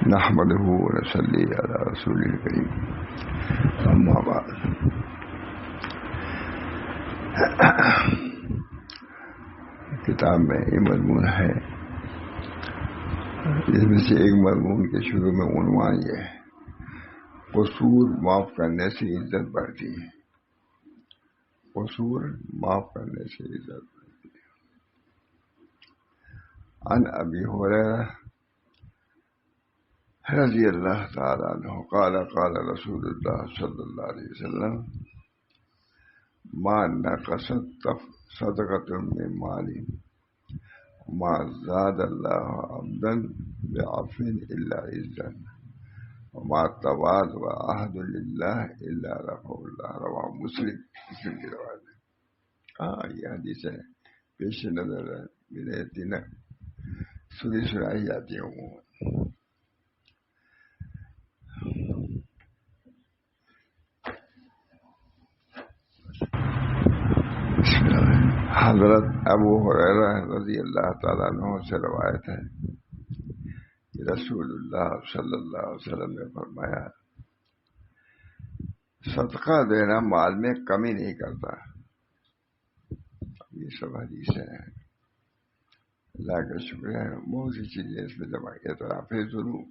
نحمده ونصلي على رسوله الكريم اما بعد کتاب میں یہ مضمون ہے، اس میں سے ایک مضمون کے شروع میں عنوان یہ ہے: قصور معاف کرنے سے عزت بڑھتی ہے۔ قصور معاف کرنے سے عزت بڑھتی ہے۔ عن ابی ہریرہ رضی اللہ تعالی عنہ قال قال رسول اللہ صلی اللہ علیہ وسلم: ما نقصت صدقة من مال ما زاد الله عبدا بعفو الا عزا وما تواضع احد لله الا رفعه الله۔ رواه مسلم کی روایت ہے۔ یہ حدیث ہے پیش نظر میرے دن سنائی جاتی ہے عموماً۔ حضرت ابو ہریرہ رضی اللہ تعالیٰ عنہ سے روایت ہے کہ رسول اللہ صلی اللہ علیہ وسلم نے فرمایا: صدقہ دینا مال میں کمی نہیں کرتا۔ یہ سب حدیث ہے، اللہ کا شکر ہے، بہت سی چیزیں اس میں جمع کیا۔ اعتراف ذنوب،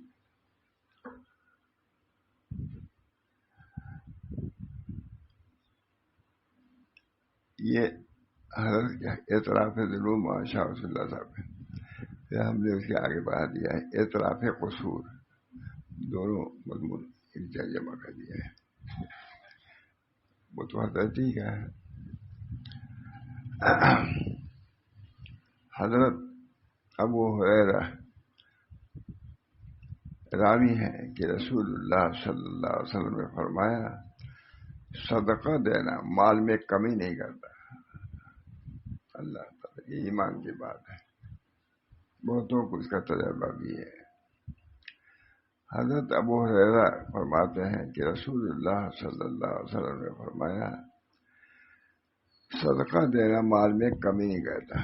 یہ حضرت اعتراف ذنوب شاہ رسول اللہ صاحب ہے، پھر ہم نے اس کے آگے بڑھا دیا ہے اعتراف قصور، دونوں مضمون ایک جگہ جمع کر دیا ہے۔ وہ تو حضرت ہی کا ہے۔ حضرت ابو ہریرہ راوی ہے کہ رسول اللہ صلی اللہ علیہ وسلم نے فرمایا: صدقہ دینا مال میں کمی نہیں کرتا۔ اللہ تعالیٰ، یہ ایمان کی بات ہے، بہتوں کو اس کا تجربہ بھی ہے۔ حضرت ابو ہریرہ فرماتے ہیں کہ رسول اللہ صلی اللہ علیہ وسلم نے فرمایا: صدقہ دینا مال میں کمی نہیں کرتا،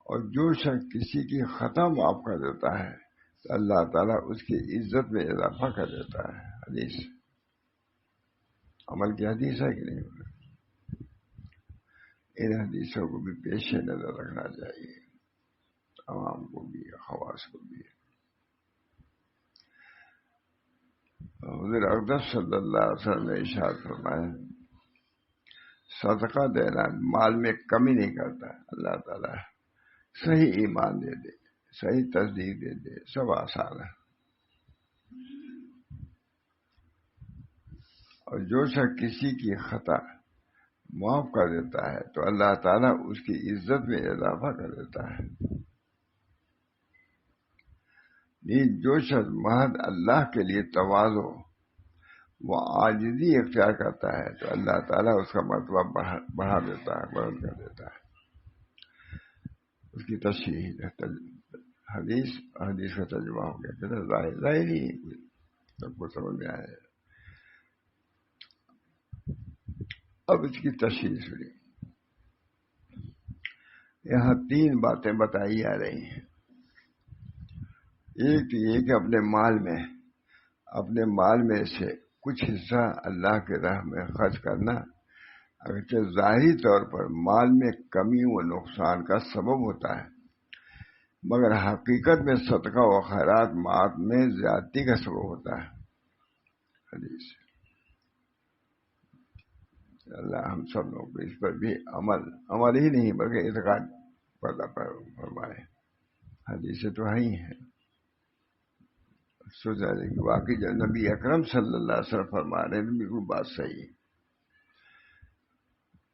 اور جو شخص کسی کی خطا معاف کر دیتا ہے تو اللہ تعالیٰ اس کی عزت میں اضافہ کر دیتا ہے۔ حدیث عمل کی حدیث ہے کہ نہیں؟ ان حدیثوں کو بھی پیش نظر رکھنا چاہیے، عوام کو بھی، خواص کو بھی۔ حضور اقدس صلی اللہ علیہ وسلم نے ارشاد فرمایا: صدقہ دینا مال میں کمی نہیں کرتا۔ اللہ تعالیٰ صحیح ایمان دے دے، صحیح تصدیق دے دے، سب آسان ہے۔ اور جو شخص کسی کی خطا معاف کر دیتا ہے تو اللہ تعالیٰ اس کی عزت میں اضافہ کر دیتا ہے۔ جو شخص محض اللہ کے لیے تواضع و عاجزی اختیار کرتا ہے تو اللہ تعالیٰ اس کا مرتبہ بڑھا دیتا ہے، بلند کر دیتا ہے۔ اس کی تشریح حدیث کا ترجمہ ہو گیا، پھر ظاہر ہی سب کو سمجھ میں آئے۔ اب اس کی تشریح سنی۔ یہاں تین باتیں بتائی جا رہی ہیں۔ ایک تو یہ کہ اپنے مال میں سے کچھ حصہ اللہ کے راہ میں خرچ کرنا اگرچہ ظاہری طور پر مال میں کمی و نقصان کا سبب ہوتا ہے، مگر حقیقت میں صدقہ و خیرات مال میں زیادتی کا سبب ہوتا ہے۔ حدیث اللہ ہم سب لوگوں کو اس پر بھی عمل ہی نہیں بلکہ اعتقاد پیدا فرمائے۔ حدیث تو ہی ہیں، سوچا کہ واقعی جو نبی اکرم صلی اللہ علیہ وسلم فرما رہے ہیں بالکل بات صحیح ہے۔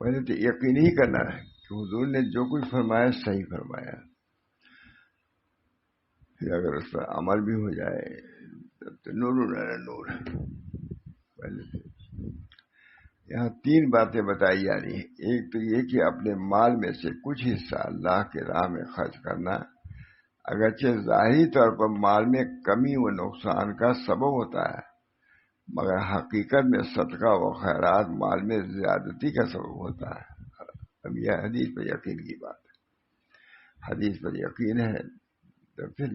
پہلے تو یقین ہی کرنا ہے کہ حضور نے جو کچھ فرمایا صحیح فرمایا، پھر اگر اس پر عمل بھی ہو جائے تو نور۔ پہلے تو یہاں تین باتیں بتائی جا رہی ہیں۔ ایک تو یہ کہ اپنے مال میں سے کچھ حصہ اللہ کے راہ میں خرچ کرنا اگرچہ ظاہری طور پر مال میں کمی و نقصان کا سبب ہوتا ہے، مگر حقیقت میں صدقہ و خیرات مال میں زیادتی کا سبب ہوتا ہے۔ اب یہ حدیث پر یقین کی بات ہے۔ حدیث پر یقین ہے تو پھر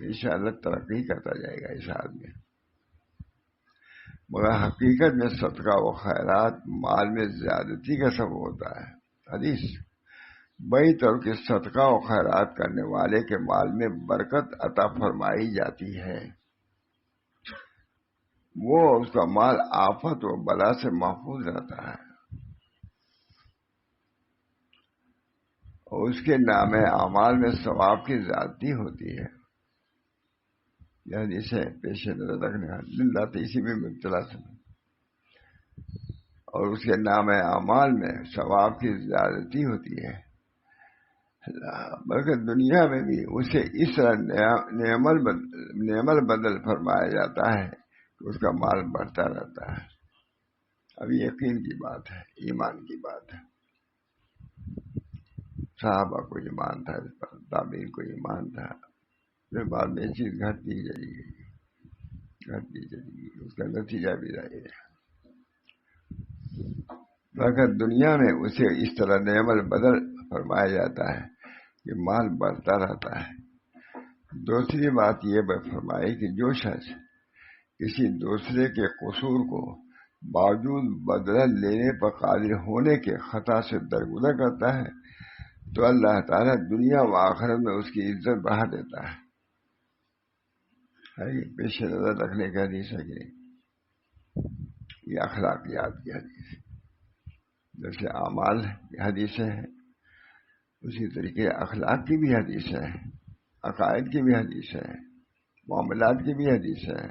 انشاءاللہ ترقی کرتا جائے گا اس آدمی. مگر حقیقت میں صدقہ و خیرات مال میں زیادتی کا سبب ہوتا ہے. حدیث بئی طور کے صدقہ و خیرات کرنے والے کے مال میں برکت عطا فرمائی جاتی ہے. وہ اس کا مال آفت و بلا سے محفوظ رہتا ہے اور اس کے نام اعمال میں ثواب کی زیادتی ہوتی ہے. یعنی اسے پیش نظر رکھنے دن رات اسی میں مبتلا سے، اور اس کے نام اعمال میں ثواب کی زیادتی ہوتی ہے. بلکہ دنیا میں بھی اسے اس طرح نعمل بدل فرمایا جاتا ہے کہ اس کا مال بڑھتا رہتا ہے. اب یقین کی بات ہے، ایمان کی بات ہے. صحابہ کو ایمان تھا، اس پر تابعین کو ایمان تھا، پھر بعد میں یہ چیز گھٹتی چلی گئی، اس کا نتیجہ بھی رہے. مگر دنیا میں اسے اس طرح نعمل بدل فرمایا جاتا ہے کہ مال بڑھتا رہتا ہے. دوسری بات یہ فرمائی کہ جو شخص کسی دوسرے کے قصور کو باوجود بدلہ لینے پر قادر ہونے کے خطا سے درگزر کرتا ہے تو اللہ تعالیٰ دنیا و آخرت میں اس کی عزت بڑھا دیتا ہے. پیش نظر رکھنے کا حدیث ہے کہ یہ اخلاقیات کی حدیث ہے. جیسے اعمال کی حدیث ہے اسی طریقے اخلاق کی بھی حدیث ہے، عقائد کی بھی حدیث ہے، معاملات کی بھی حدیث ہے.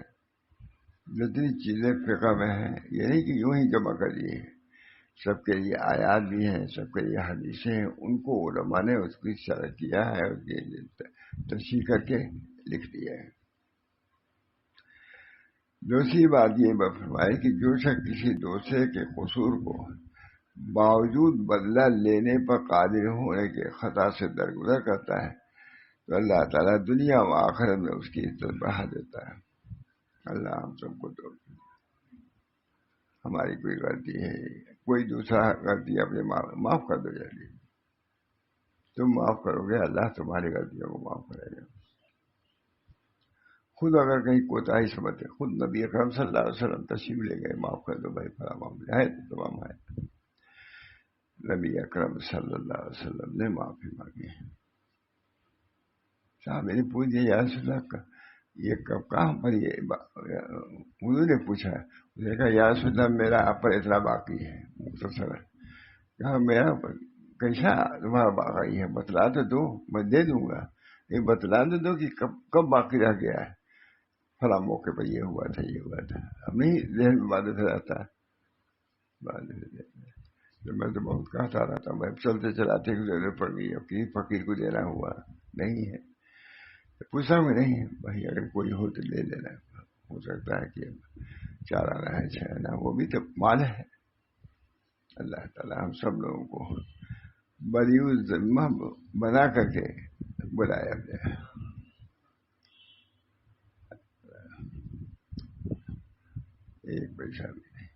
جتنی چیزیں فقہ میں ہیں یہ نہیں کہ یوں ہی جمع کر دیے، سب کے لیے آیات بھی ہیں، سب کے لیے حدیثیں ہیں. ان کو علماء نے اس کی شرح کیا ہے، اس کی تشریح کر کے لکھ دیا ہے. دوسری بات یہ فرمائی کہ جو شخص کسی دوسرے کے قصور کو باوجود بدلہ لینے پر قادر ہونے کے خطا سے درگزر کرتا ہے تو اللہ تعالیٰ دنیا و آخرت میں اس کی عزت بڑھا دیتا ہے. اللہ ہم سب کو تو ہماری کوئی غلطی ہے، کوئی دوسرا غلطی اپنے معاف کر دو. جلدی تم معاف کرو گے اللہ تمہاری غلطیوں کو معاف کرے گا. خود اگر کہیں کوتاہی سمجھتے، خود نبی اکرم صلی اللہ علیہ وسلم تشریف لے گئے، معاف کر دو بھائی فلاں معاملہ ہے تو تمام ہے. نبی اکرم صلی اللہ علیہ وسلم نے معافی مانگی. صاحب نے پوچھ دیا یا رسول اللہ کا یہ کہاں پر انہوں نے پوچھا، اس نے کہا یا رسول اللہ میرا آپ پر اتنا باقی ہے. مختصر کہا میرا کیسا تمہارا باقی ہے، بتلا تو دو میں دے دوں گا، یہ بتلا تو دو کہ کب باقی رہ گیا ہے. فلاں موقع پر یہ ہوا تھا یہ ہوا تھا. اب نہیں ذہن میں بات رہتا. میں تو بہت کہتا رہتا ہوں، میں چلتے چلاتے ضرورت پڑ گئی، اب کسی فقیر کو دینا ہوا نہیں ہے. پوچھا میں نہیں بھائی اگر کوئی ہو تو لے لینا، ہو سکتا ہے کہ چارہ نہ ہے چھ نہ، وہ بھی تو مال ہے. اللہ تعالیٰ ہم سب لوگوں کو بریء ذمہ بنا کر کے بلایا گیا. ایک پیسہ بھی نہیں.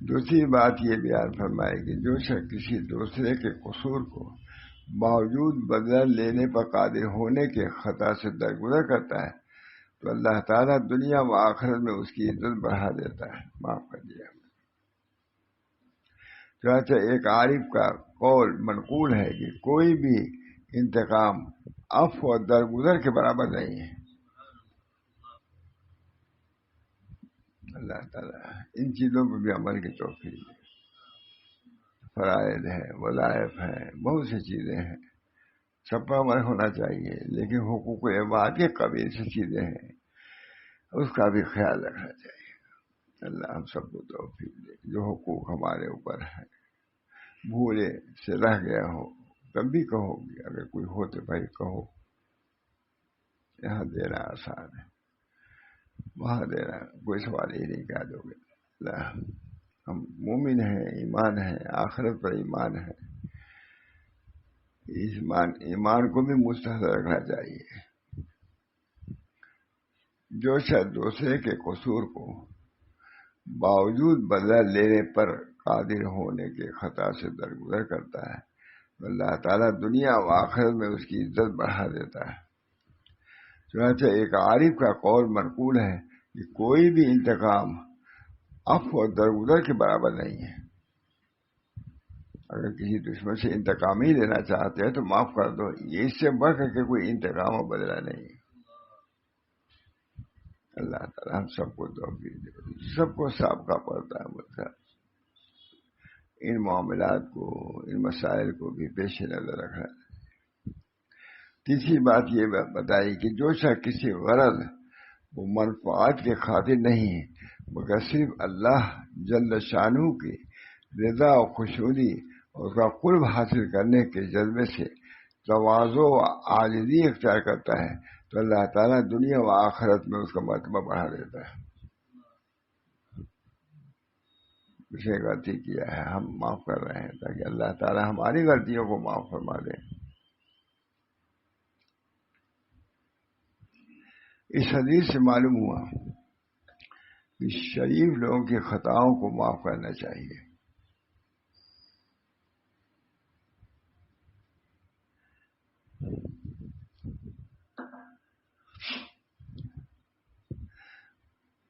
دوسری بات یہ بیان فرمائے کہ جو شخص کسی دوسرے کے قصور کو باوجود بدلہ لینے پر قادر ہونے کے خطا سے درگزر کرتا ہے تو اللہ تعالیٰ دنیا و آخرت میں اس کی عزت بڑھا دیتا ہے. معاف کر دیا. چنانچہ ایک عارف کا قول منقول ہے کہ کوئی بھی انتقام عفو اور درگزر کے برابر نہیں ہے. اللہ تعالیٰ ان چیزوں پہ بھی عمل کی توفیق ہے. فرائض ہے، وظائف ہے، بہت سی چیزیں ہیں، سب پر عمل ہونا چاہیے، لیکن حقوق عباد کے قبیل سے چیزیں ہیں اس کا بھی خیال رکھنا چاہیے. اللہ ہم سب کو توفیق دے. جو حقوق ہمارے اوپر ہے بھولے سے رہ گیا ہو تب بھی کہو گے، اگر کوئی ہو تو بھائی کہو. یہاں دینا آسان ہے، وہاں دینا کوئی سوال ہی نہیں کہہ دو گے. اللہ ہم مومن ہیں، ایمان ہے، آخرت پر ایمان ہے. ایمان کو بھی مستحضر رکھنا چاہیے. جو شخص دوسرے کے قصور کو باوجود بدلہ لینے پر قادر ہونے کے خطا سے درگزر کرتا ہے اللہ تعالیٰ دنیا و آخرت میں اس کی عزت بڑھا دیتا ہے. چنانچہ ایک عارف کا قول منقول ہے کہ کوئی بھی انتقام عفو اور درگزر کے برابر نہیں ہے. اگر کسی دشمن سے انتقام ہی لینا چاہتے ہیں تو معاف کر دو، یہ اس سے بڑھ کر کے کوئی انتقام و بدلہ نہیں ہے. اللہ تعالیٰ ہم سب کو توفیق دے، سب کو سابقہ پڑتا ہے مطلب ان معاملات کو، ان مسائل کو بھی پیش نظر رکھنا. تیسری بات یہ بتائی کہ جو شخص کسی غرض و منفعات کے خاطر نہیں ہے مگر صرف اللہ جل شانہ کی رضا و خوشنودی اور اس کا قرب حاصل کرنے کے جذبے سے تواضع و عاجزی اختیار کرتا ہے تو اللہ تعالیٰ دنیا و آخرت میں اس کا مرتبہ بڑھا دیتا ہے. اسے غلطی کیا ہے ہم معاف کر رہے ہیں تاکہ اللہ تعالیٰ ہماری غلطیوں کو معاف فرما دے. اس حدیث سے معلوم ہوا کہ شریف لوگوں کی خطاؤں کو معاف کرنا چاہیے.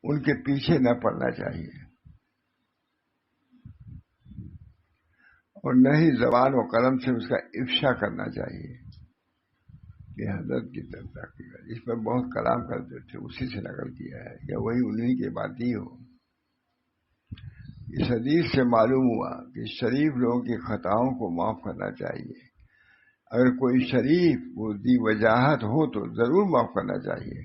ان کے پیچھے نہ پڑنا چاہیے اور نہ ہی زبان و قلم سے اس کا افشا کرنا چاہیے. یہ حضرت کی طرف تحقیق اس پر بہت کلام کرتے تھے، اسی سے نقل کیا ہے یا وہی انہی کی بات ہی ہو. اس حدیث سے معلوم ہوا کہ شریف لوگوں کی خطاؤں کو معاف کرنا چاہیے. اگر کوئی شریف وہ دی وجاہت ہو تو ضرور معاف کرنا چاہیے.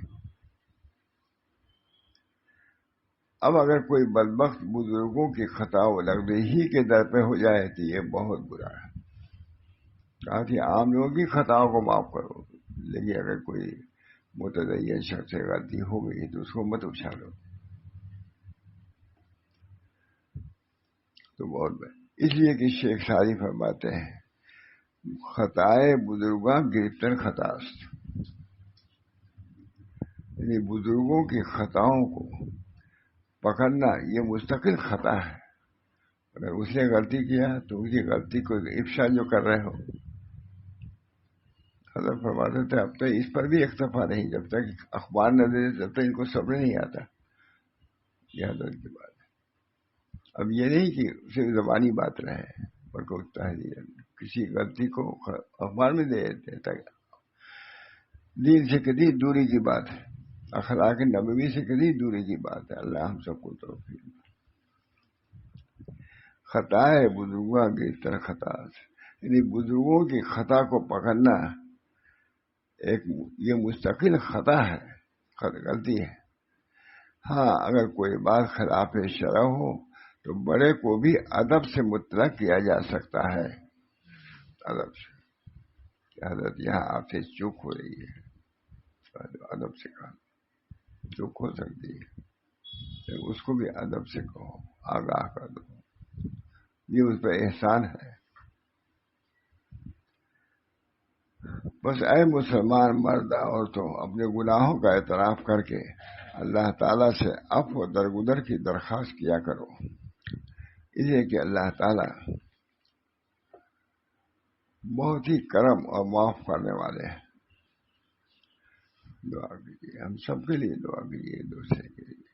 اب اگر کوئی بدبخت بزرگوں کی خطا و لغزشی کے در پہ ہو جائے تو یہ بہت برا ہے. کہا کہ عام لوگوں کی خطاؤں کو معاف کرو، لیکن اگر کوئی متدین شخص سے غلطی ہو گئی تو اس کو مت اچھالو تو بہت بڑا. اس لیے کہ شیخ سعدی فرماتے ہیں خطائے بزرگاں گرفتن خطاست، یعنی بزرگوں کی خطاؤں کو پکڑنا یہ مستقل خطا ہے. اگر اس نے غلطی کیا تو اس کی غلطی کو افشا جو کر رہے ہو. حضرت فرماتے تھے اب تک اس پر بھی اکتفا نہیں، جب تک اخبار نہ دے جب تک ان کو صبر نہیں آتا. یہ حضرت کی بات ہے. اب یہ نہیں کہ صرف زبانی بات رہے پر کوئی تحریر کسی غلطی کو اخبار میں دے دیتے تاکہ دین سے کتنی دوری کی بات ہے، اخلاق نبوی سے کتنی دوری کی بات ہے. اللہ ہم سب کو توفیق. خطا ہے بزرگوں کی طرح خطا، یعنی بزرگوں کی خطا کو پکڑنا ایک یہ مستقل خطا ہے، غلطی ہے. ہاں اگر کوئی بات خلاف شرع ہو تو بڑے کو بھی ادب سے مطلق کیا جا سکتا ہے. ادب سے حضرت یہاں آپ سے چوک ہو رہی ہے، ادب سے کہا چوک ہو سکتی ہے، اس کو بھی ادب سے کہو، آگاہ کر دو، یہ اس پہ احسان ہے. بس اے مسلمان مرد عورتوں اپنے گناہوں کا اعتراف کر کے اللہ تعالیٰ سے عفو و درگزر کی درخواست کیا کرو، اس لیے کہ اللہ تعالیٰ بہت ہی کرم اور معاف کرنے والے ہیں. دعا کیجیے، ہم سب کے لیے دعا کیجیے، دوسرے کے لیے.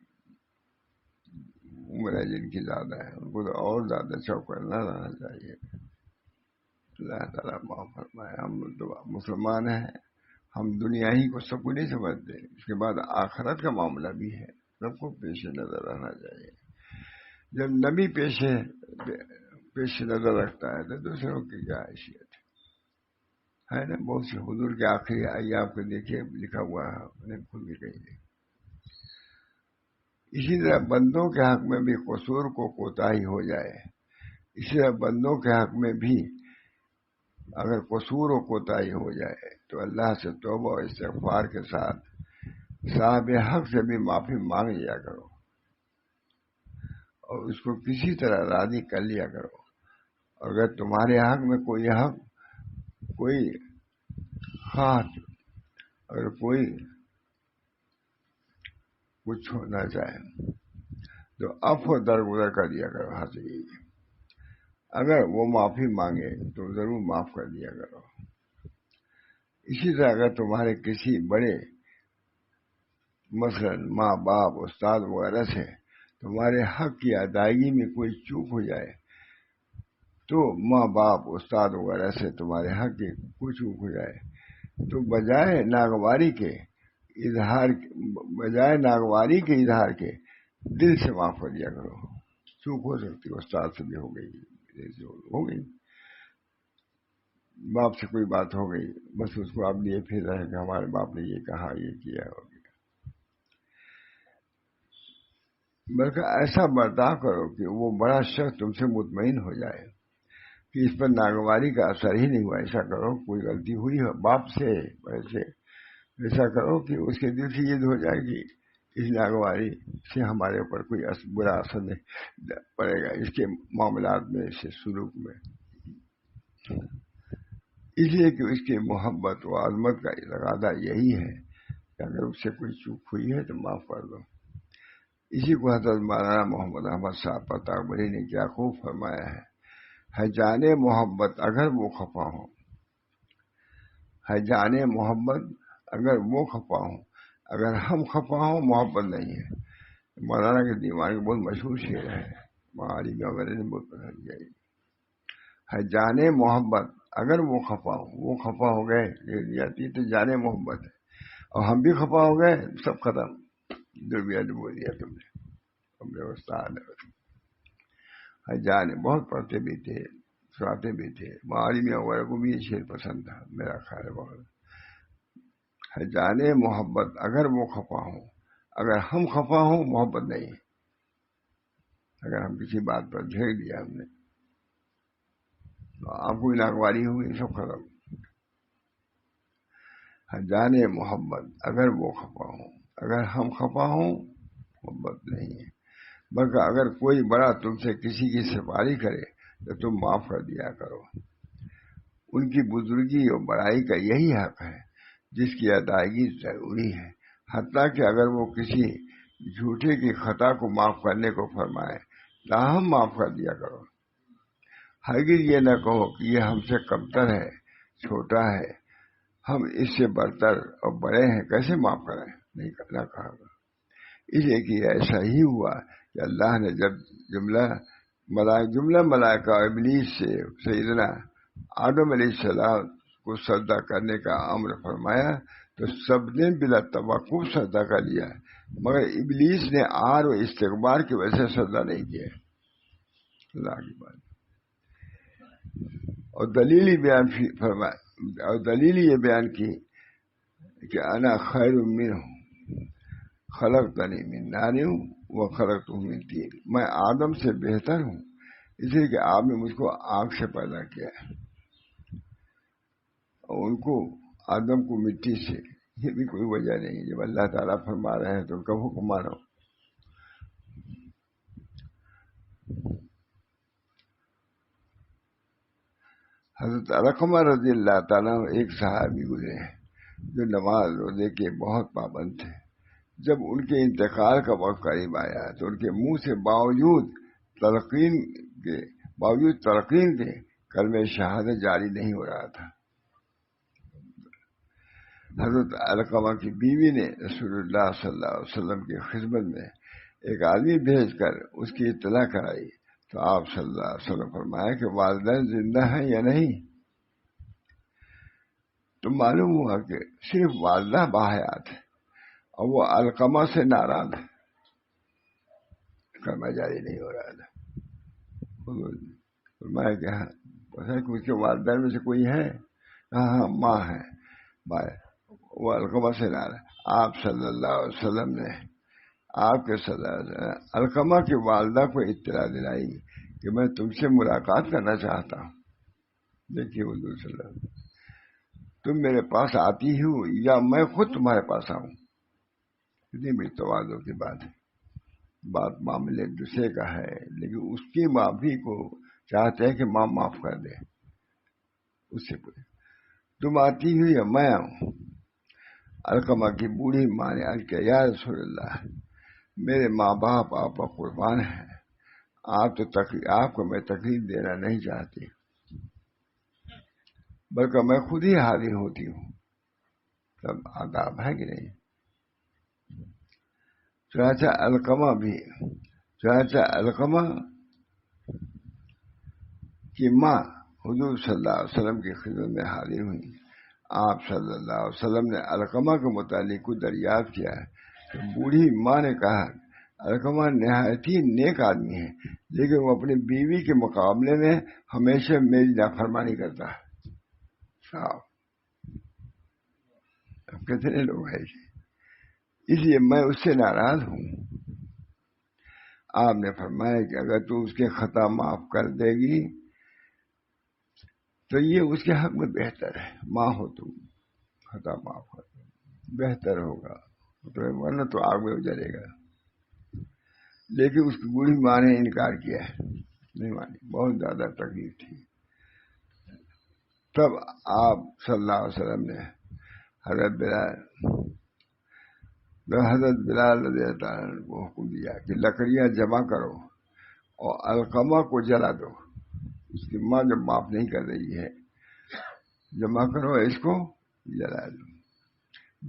عمر جن کی زیادہ ہے ان کو تو اور زیادہ چوکر نہ رہنا چاہیے. اللہ تعالیٰ معاف فرمائے. ہم مسلمان ہیں، ہم دنیا ہی کو سب کو نہیں سمجھتے، اس کے بعد آخرت کا معاملہ بھی ہے، سب کو پیش نظر رہنا چاہیے. جب نبی پیش نظر رکھتا ہے تو دوسروں کی کیا حیثیت ہے نا. بہت سے حضور کے آخری ایام کو دیکھیے لکھا ہوا ہے، انہیں خود بھی کہیں گے. اسی طرح بندوں کے حق میں بھی قصور کو کوتاہی ہو جائے، اسی طرح بندوں کے حق میں بھی اگر قصور و کوتاہی ہو جائے تو اللہ سے توبہ و استغفار کے ساتھ صاحب حق سے بھی معافی مانگ لیا کرو اور اس کو کسی طرح راضی کر لیا کرو. اگر تمہارے حق میں کوئی خاص اگر کوئی کچھ ہونا چاہے تو عفو درگزر کر دیا کرو. حاصل اگر وہ معافی مانگے تو ضرور معاف کر دیا کرو۔ اسی طرح اگر تمہارے کسی بڑے مثلاً ماں باپ استاد وغیرہ سے تمہارے حق کی ادائیگی میں کوئی چوک ہو جائے، تو ماں باپ استاد وغیرہ سے تمہارے حق کی کوئی چوک ہو جائے تو بجائے ناگواری کے اظہار کے دل سے معاف کر دیا کرو۔ چوک ہو سکتی استاد سے بھی ہو گئی، باپ سے کوئی بات ہو گئی، بس اس کو آپ لیے پھر رہے کہ ہمارے باپ نے یہ کہا، یہ کیا ہو گیا، بلکہ ایسا برتاؤ کرو کہ وہ بڑا شخص تم سے مطمئن ہو جائے کہ اس پر ناگواری کا اثر ہی نہیں ہوا۔ ایسا کرو، کوئی غلطی ہوئی ہو باپ سے ویسے ایسا کرو کہ اس کے دل سے یہ ہو جائے کہ اس ناگواری سے ہمارے اوپر کوئی برا اثر نہیں پڑے گا، اس کے معاملات میں، اس کے سلوک میں، اس لیے کہ اس کی محبت و عظمت کا ارادہ یہی ہے کہ اگر اس سے کوئی چوک ہوئی ہے تو معاف کر دو۔ اسی کو حضرت مولانا محمد احمد صاحب پتہ بری نے کیا خوب فرمایا ہے جانے محبت اگر وہ خفا ہو، ہے جانے محبت اگر وہ خفا ہو، اگر ہم خفا ہوں محبت نہیں ہے۔ مولانا کے دیوان کے بہت مشہور شعر ہے، معالی میں وغیرہ نے بہت پسند کیا ہے جانے محبت اگر وہ خفا ہو، وہ خفا ہو گئے جاتی تو جانے محبت ہے، اور ہم بھی خفا ہو گئے، سب ختم، جو بھی بول دیا تم نے، ہم نے استاد ہے جانے بہت پڑھتے بھی تھے، سناتے بھی تھے، معالی میں وغیرہ کو بھی یہ شعر پسند تھا، میرا خیال ہے بہت ہے جانے محبت اگر وہ خفا ہوں، اگر ہم خفا ہوں محبت نہیں، اگر ہم کسی بات پر جھیل دیا ہم نے، آپ کو ناگواری ہوئی، سب ختم۔ جانے محبت اگر وہ خفا ہوں، اگر ہم خفا ہوں محبت نہیں ہے، بلکہ اگر کوئی بڑا تم سے کسی کی سفارش کرے تو تم معاف کر دیا کرو۔ ان کی بزرگی اور بڑائی کا یہی حق ہے جس کی ادائیگی ضروری ہے، حتیٰ کہ اگر وہ کسی جھوٹے کی خطا کو معاف کرنے کو فرمائے تاہم معاف کر دیا کرو۔ ہرگز یہ نہ کہو کہ یہ ہم سے کمتر ہے، چھوٹا ہے، ہم اس سے برتر اور بڑے ہیں، کیسے معاف کریں، نہیں کرنا کہا گا۔ اس لیے کہ ایسا ہی ہوا کہ اللہ نے جب جملہ ملائکہ اور ابلیس سے سیدنا آدم علیہ السلام کو سجدہ کرنے کا امر فرمایا تو سب نے بلا توقف سجدہ کر لیا، مگر ابلیس نے آر و استکبار کی وجہ سے سجدہ نہیں کیا۔ اللہ کی بات، اور دلیل یہ بیان کی کہ انا خیر منہ خلقتنی من نار وخلقتہ من طین، میں آدم سے بہتر ہوں اس لیے کہ آپ نے مجھ کو آگ سے پیدا کیا ہے اور ان کو آدم کو مٹی سے، یہ بھی کوئی وجہ نہیں۔ جب اللہ تعالیٰ فرما رہے ہیں تو ان کا حکم مانو۔ حضرت علقمہ رضی اللہ تعالیٰ ایک صحابی گزرے ہیں جو نماز روزے کے بہت پابند تھے۔ جب ان کے انتقال کا وقت قریب آیا تو ان کے منہ سے باوجود تلقین کے کلمہ شہادت جاری نہیں ہو رہا تھا۔ حضرت علقمہ کی بیوی نے رسول اللہ صلی اللہ علیہ وسلم کی خدمت میں ایک آدمی بھیج کر اس کی اطلاع کرائی تو آپ صلی اللہ علیہ وسلم فرمایا کہ والدین زندہ ہیں یا نہیں؟ تو معلوم ہوا کہ صرف والدہ باحیات ہے اور وہ علقمہ سے ناراض ہے، کلمہ جاری نہیں ہو رہا تھا۔ فرمایا کہ ہاں اس کے والدین میں سے کوئی ہے؟ ہاں ماں ہے، وہ علقمہ سے ناراض۔ آپ صلی اللہ علیہ وسلم نے آپ کے صلی اللہ علیہ وسلم علقمہ کی والدہ کو اطلاع دلائی کہ میں تم سے ملاقات کرنا چاہتا ہوں۔ دیکھیے حضور صلی اللہ علیہ وسلم، تم میرے پاس آتی ہو یا میں خود تمہارے پاس آؤں؟ اتنی بڑی تواضع کی بات ہے، بات معاملے دوسرے کا ہے لیکن اس کی معافی کو چاہتے ہیں کہ ماں معاف کر دے، اس سے کوئی تم آتی ہو یا میں آؤں؟ علقمہ کی بوڑھی ماں نے عرض کیا یا رسول اللہ، میرے ماں باپ آپ پر قربان ہیں، آپ کو میں تکلیف دینا نہیں چاہتی، بلکہ میں خود ہی حاضر ہوتی ہوں. تب آداب ہے کہ نہیں؟ چنانچہ علقمہ کی ماں حضور صلی اللہ علیہ وسلم کی خدمت میں حاضر ہوئی. آپ صلی اللہ علیہ وسلم نے علقمہ کے متعلق کچھ دریافت کیا کہ بوڑھی ماں نے کہا علقمہ نہایت ہی نیک آدمی ہے، لیکن وہ اپنی بیوی کے مقابلے میں ہمیشہ میری نافرمانی کرتا ہے. صاحب کتنے لوگ ہیں، اس لیے میں اس سے ناراض ہوں. آپ نے فرمایا کہ اگر تو اس کے خطا معاف کر دے گی تو یہ اس کے حق میں بہتر ہے. ماں ہو تم، خطا معاف کر دو بہتر ہوگا، ورنہ تو آگ میں جلے گا. لیکن اس کی بوڑھی ماں نے انکار کیا ہے، نہیں مانی، بہت زیادہ تکلیف تھی. تب آپ صلی اللہ علیہ وسلم نے حضرت بلال رضی اللہ عنہ کو حکم دیا کہ لکڑیاں جمع کرو اور علقمہ کو جلا دو. اس کی ماں جب معاف نہیں کر رہی ہے، جمع کرو، اس کو جلا دو.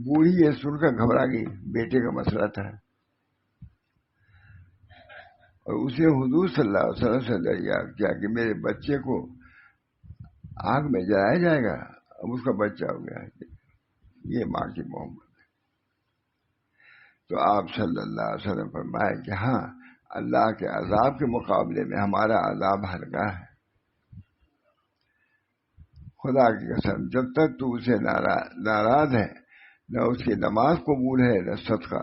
بوڑھی یہ سن کر گھبرا گئی، بیٹے کا مسئلہ تھا، اور اسے حضور صلی اللہ علیہ وسلم سے دریافت کیا کہ میرے بچے کو آگ میں جلایا جائے گا. اب اس کا بچہ ہو گیا. یہ ماں کی محبت. تو آپ صلی اللہ علیہ وسلم فرمائے کہ ہاں، اللہ کے عذاب کے مقابلے میں ہمارا عذاب ہلکا ہے. خدا کی قسم، جب تک تو اسے ناراض ہے، نہ اس کی نماز قبول ہے نہ صدقہ.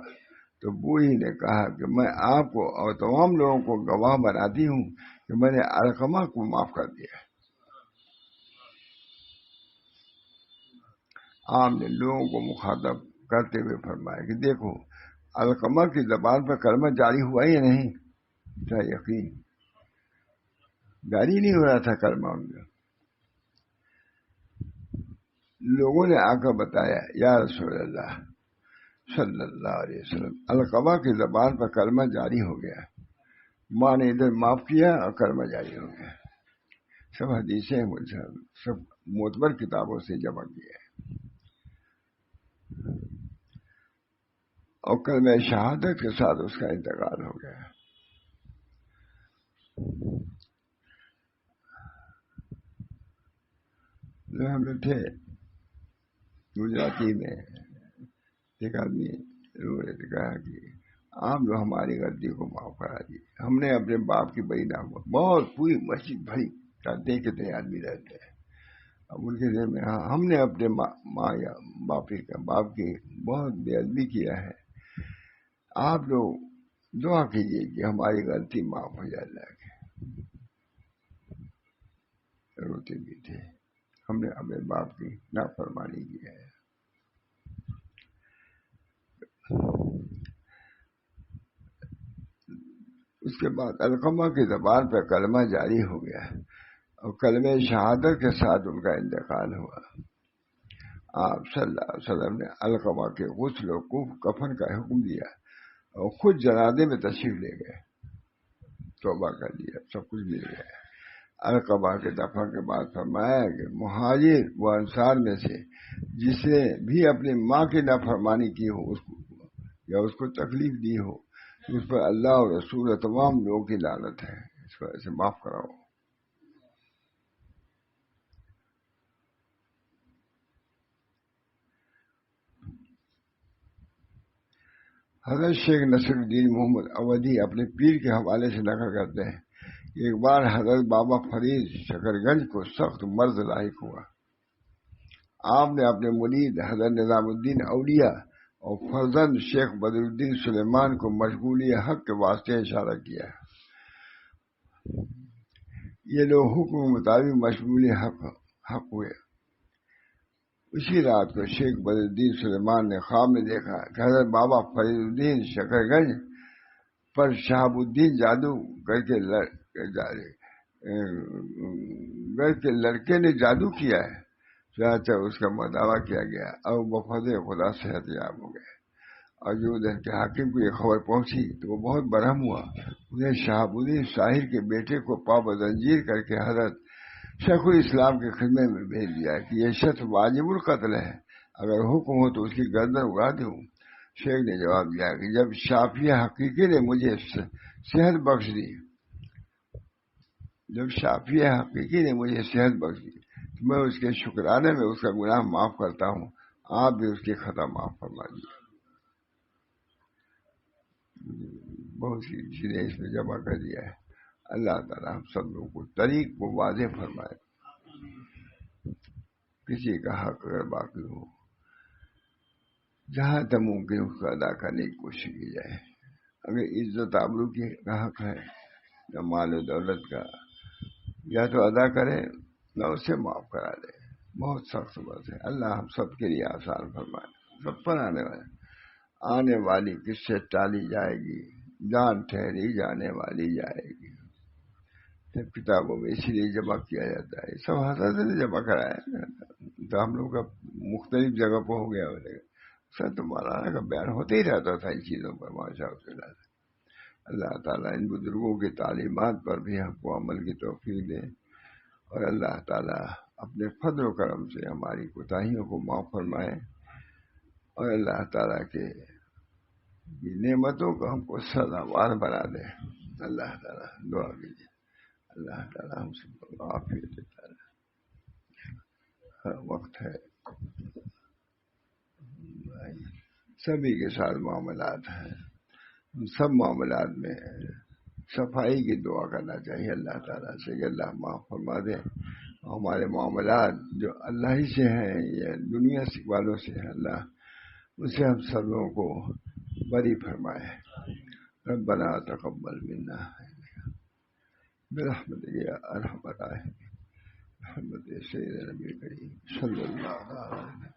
تو بوڑھی نے کہا کہ میں آپ کو اور تمام لوگوں کو گواہ بناتی ہوں کہ میں نے علقمہ کو معاف کر دیا. آپ نے لوگوں کو مخاطب کرتے ہوئے فرمایا کہ دیکھو، علقمہ کی زبان پر کلمہ جاری ہوا یا نہیں؟ کیا یقین جاری نہیں ہو رہا تھا کلمہ. ان کا لوگوں نے آ کر بتایا یا رسول اللہ صلی اللہ علیہ وسلم، علقمہ کی زبان پر کلمہ جاری ہو گیا. ماں نے ادھر معاف کیا اور کلمہ جاری ہو گیا. سب حدیثیں مجھے سب معتبر کتابوں سے جمع کیا ہے. اور کلمہ شہادت کے ساتھ اس کا انتقال ہو گیا. ہم لوگ تھے گجراتی میں، ایک آدمی رو رہے تھے، کہا کہ آپ لوگ ہماری غلطی کو معاف کرا دیے. ہم نے اپنے باپ کی بڑی نام بہت پوری مسجد بھری چاہتے کتنے آدمی رہتے ہیں. اب ان کے ذہن میں ہم نے اپنے ماں یا باپ کی بہت بے ادبی کیا ہے. آپ لوگ دعا کیجیے کہ ہماری غلطی معاف ہو جائے. اللہ کے روتے بھی تھے، ہم نے اپنے باپ کی نافرمانی کی ہے. اس کے بعد علقمہ کی زبان پہ کلمہ جاری ہو گیا اور کلمہ شہادت کے ساتھ ان کا انتقال ہوا. آپ صلی اللہ علیہ وسلم نے علقمہ کے غسل و کفن کا حکم دیا اور خود جنازے میں تشریف لے گئے. توبہ کر لیا، سب کچھ مل گیا. علقمہ کے دفن کے بعد فرمایا کہ مہاجر و انصار میں سے جس نے بھی اپنی ماں کی نافرمانی کی ہو یا اس کو تکلیف دی ہو، اس پر اللہ اور رسول اور تمام لوگوں کی لعنت ہے. اس کو ایسے معاف کراؤ. حضرت شیخ نصر الدین محمد اودھی اپنے پیر کے حوالے سے نقل کرتے ہیں کہ ایک بار حضرت بابا فرید شکر گنج کو سخت مرض لاحق ہوا. آپ نے اپنے مرید حضرت نظام الدین اولیاء اور فرزند شیخ بدر الدین سلیمان کو مشغولی حق کے واسطے اشارہ کیا. یہ لوگ حکم کے مطابق مشغولی حق ہوئے. اسی رات کو شیخ بدر الدین سلیمان نے خواب میں دیکھا کہ حضرت بابا فرید الدین شکر گنج پر شہاب الدین جادو گر کے لڑکے نے جادو کیا ہے. چنانچہ اس کا مداوع کیا گیا اور بفضل خدا صحت یاب ہو گئے اور جو ادھر کے حاکم کو یہ خبر پہنچی تو وہ بہت برہم ہوا. انہیں شہاب الدین طاہر کے بیٹے کو پاو زنجیر کر کے حضرت شیخ الاسلام کی خدمت میں بھیج دیا کہ یہ شخص واجب القتل ہے، اگر حکم ہو تو اس کی گردن اڑا دوں. شیخ نے جواب دیا کہ جب شافیہ حقیقی نے مجھے صحت بخش دی، جب شافیہ حقیقی نے مجھے صحت بخش دی تو میں اس کے شکرانے میں اس کا گناہ معاف کرتا ہوں، آپ بھی اس کی خطا معاف فرما دیجیے. بہت سی چیزیں اس میں جمع کر دیا ہے. اللہ تعالیٰ ہم سب لوگوں کو طریق کو واضح فرمائے. کسی کا حق اگر باقی ہو جہاں تک ممکن اس کو ادا کرنے کی کوشش کی جائے. اگر عزت آبرو کا حق ہے یا مال و دولت کا، یا تو ادا کرے نہ اسے معاف کرا دے. بہت سخت بات ہے. اللہ ہم سب کے لیے آسان فرمائے. سب پر آنے والی کس سے ٹالی جائے گی، جان ٹھہری جانے والی جائے گی. کتابوں میں اسی لیے جمع کیا جاتا ہے. سب حضرت نے جمع کرایا تو ہم لوگ کا مختلف جگہ پہ ہو گیا. سر تو مولانا کا بیان ہوتے ہی رہتا تھا ان چیزوں پر. ماشاء اللہ، اللہ تعالیٰ ان بزرگوں کی تعلیمات پر بھی ہم کو عمل کی توفیق دے، اور اللہ تعالیٰ اپنے فضل و کرم سے ہماری کوتاہیوں کو معاف فرمائے، اور اللہ تعالیٰ کے نعمتوں کو ہم کو سزاوار بنا دے. اللہ تعالیٰ دعا کیجیے. اللہ تعالیٰ ہم سب کو عافیت دیتا ہے. وقت ہے سبھی کے ساتھ معاملات ہیں. ان سب معاملات میں صفائی کی دعا کرنا چاہیے اللہ تعالیٰ سے کہ اللہ معاف فرما دے. ہمارے معاملات جو اللہ ہی سے ہیں یا دنیا والوں سے ہیں، اللہ اسے ہم سب لوگوں کو بری فرمائے. ربنا تقبل منا برحمتک یا ارحم الراحمین، رحمت سید نبی کریم صلی اللہ علیہ وسلم.